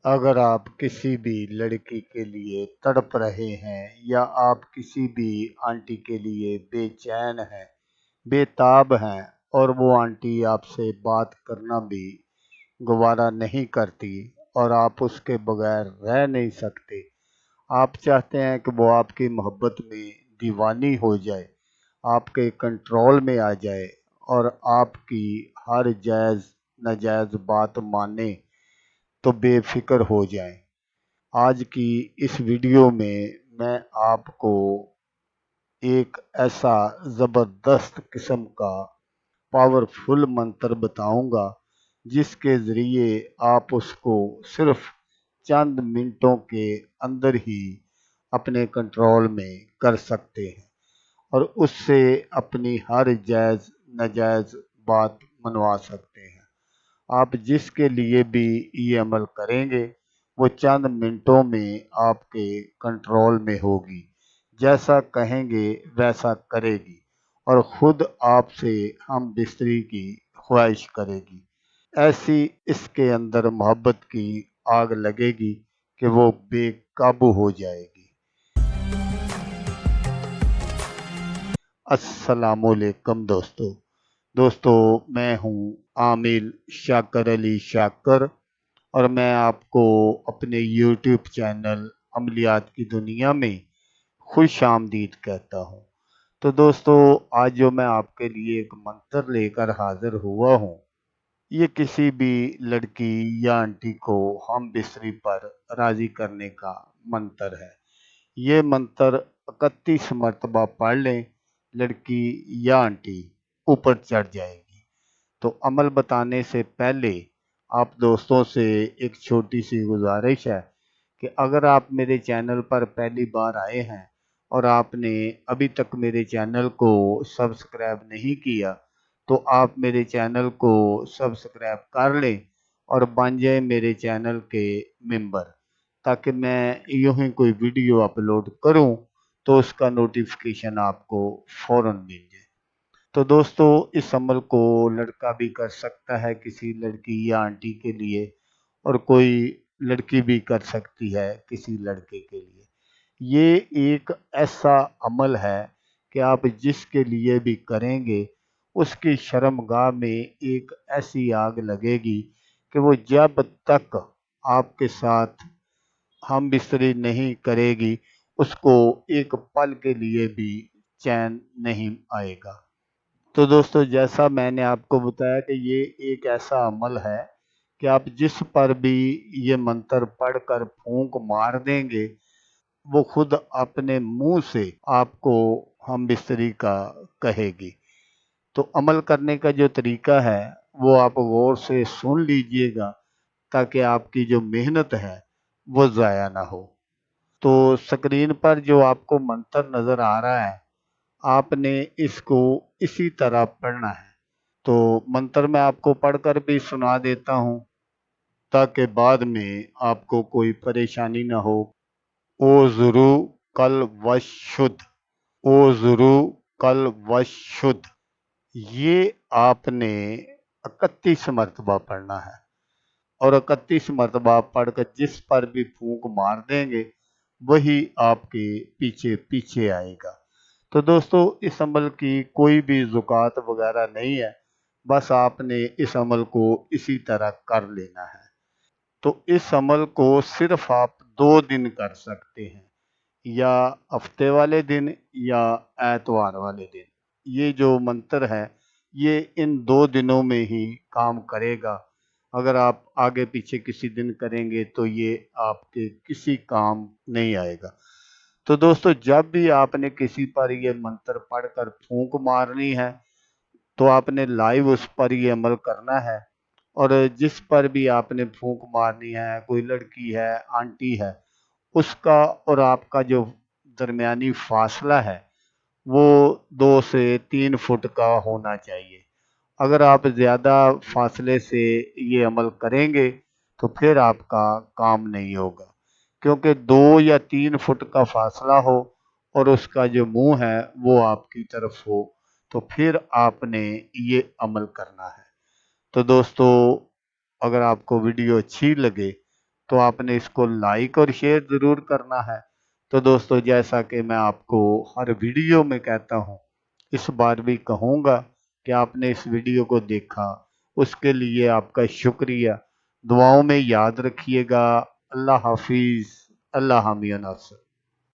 अगर आप किसी भी लड़की के लिए तड़प रहे हैं या आप किसी भी आंटी के लिए बेचैन हैं, बेताब हैं और वो आंटी आपसे बात करना भी गवारा नहीं करती और आप उसके बगैर रह नहीं सकते, आप चाहते हैं कि वो आपकी मोहब्बत में दीवानी हो जाए, आपके कंट्रोल में आ जाए और आपकी हर जायज़ नाजायज़ बात माने तो बेफिक्र हो जाए। आज की इस वीडियो में मैं आपको एक ऐसा ज़बरदस्त किस्म का पावरफुल मंत्र बताऊंगा जिसके ज़रिए आप उसको सिर्फ चंद मिनटों के अंदर ही अपने कंट्रोल में कर सकते हैं और उससे अपनी हर जायज़ नाजायज़ बात मनवा सकते हैं। आप जिसके लिए भी ये अमल करेंगे वो चंद मिनटों में आपके कंट्रोल में होगी, जैसा कहेंगे वैसा करेगी और ख़ुद आपसे हम बिस्तरी की ख्वाहिश करेगी। ऐसी इसके अंदर मोहब्बत की आग लगेगी कि वो बेकाबू हो जाएगी। अस्सलामुअलैकुम दोस्तों, मैं हूँ आमिल शाकर अली शाकर और मैं आपको अपने YouTube चैनल अमलियात की दुनिया में खुश आमदीद कहता हूँ। तो दोस्तों, आज जो मैं आपके लिए एक मंत्र लेकर हाजिर हुआ हूँ, ये किसी भी लड़की या आंटी को हम बिस्तरी पर राज़ी करने का मंत्र है। ये मंत्र 31 मरतबा पढ़ लें, लड़की या आंटी ऊपर चढ़ जाएगी। तो अमल बताने से पहले आप दोस्तों से एक छोटी सी गुजारिश है कि अगर आप मेरे चैनल पर पहली बार आए हैं और आपने अभी तक मेरे चैनल को सब्सक्राइब नहीं किया तो आप मेरे चैनल को सब्सक्राइब कर लें और बन जाए मेरे चैनल के मेंबर, ताकि मैं यूं ही कोई वीडियो अपलोड करूं तो उसका नोटिफिकेशन आपको फ़ौरन मिल जाए। तो दोस्तों, इस अमल को लड़का भी कर सकता है किसी लड़की या आंटी के लिए और कोई लड़की भी कर सकती है किसी लड़के के लिए। ये एक ऐसा अमल है कि आप जिसके लिए भी करेंगे उसकी शर्मगाह में एक ऐसी आग लगेगी कि वो जब तक आपके साथ हम बिस्तरी नहीं करेगी उसको एक पल के लिए भी चैन नहीं आएगा। तो दोस्तों, जैसा मैंने आपको बताया कि ये एक ऐसा अमल है कि आप जिस पर भी ये मंत्र पढ़कर फूंक मार देंगे वो खुद अपने मुंह से आपको हम बिस्तरी का कहेगी। तो अमल करने का जो तरीका है वो आप गौर से सुन लीजिएगा ताकि आपकी जो मेहनत है वो ज़ाया ना हो। तो स्क्रीन पर जो आपको मंत्र नज़र आ रहा है, आपने इसको इसी तरह पढ़ना है। तो मंत्र मैं आपको पढ़कर भी सुना देता हूँ ताकि बाद में आपको कोई परेशानी ना हो। ओ ज़ुरू कल वशुद, ओ ज़ुरू कल वशुद, ये आपने 31 मरतबा पढ़ना है और 31 मरतबा पढ़कर जिस पर भी फूंक मार देंगे वही आपके पीछे पीछे आएगा। तो दोस्तों, इस अमल की कोई भी ज़ुकात वगैरह नहीं है, बस आपने इस अमल को इसी तरह कर लेना है। तो इस अमल को सिर्फ आप 2 दिन कर सकते हैं, या हफ्ते वाले दिन या एतवार वाले दिन। ये जो मंत्र है ये इन 2 दिनों में ही काम करेगा। अगर आप आगे पीछे किसी दिन करेंगे तो ये आपके किसी काम नहीं आएगा। तो दोस्तों, जब भी आपने किसी पर ये मंत्र पढ़कर फूंक मारनी है तो आपने लाइव उस पर ये अमल करना है और जिस पर भी आपने फूंक मारनी है, कोई लड़की है, आंटी है, उसका और आपका जो दरमियानी फासला है वो 2 से 3 फुट का होना चाहिए। अगर आप ज़्यादा फासले से ये अमल करेंगे तो फिर आपका काम नहीं होगा, क्योंकि 2 या 3 फुट का फासला हो और उसका जो मुंह है वो आपकी तरफ हो तो फिर आपने ये अमल करना है। तो दोस्तों, अगर आपको वीडियो अच्छी लगे तो आपने इसको लाइक और शेयर ज़रूर करना है। तो दोस्तों, जैसा कि मैं आपको हर वीडियो में कहता हूँ, इस बार भी कहूँगा कि आपने इस वीडियो को देखा, उसके लिए आपका शुक्रिया। दुआओं में याद रखिएगा। अल्लाह हाफिज़। अल्लाह हामी नासर।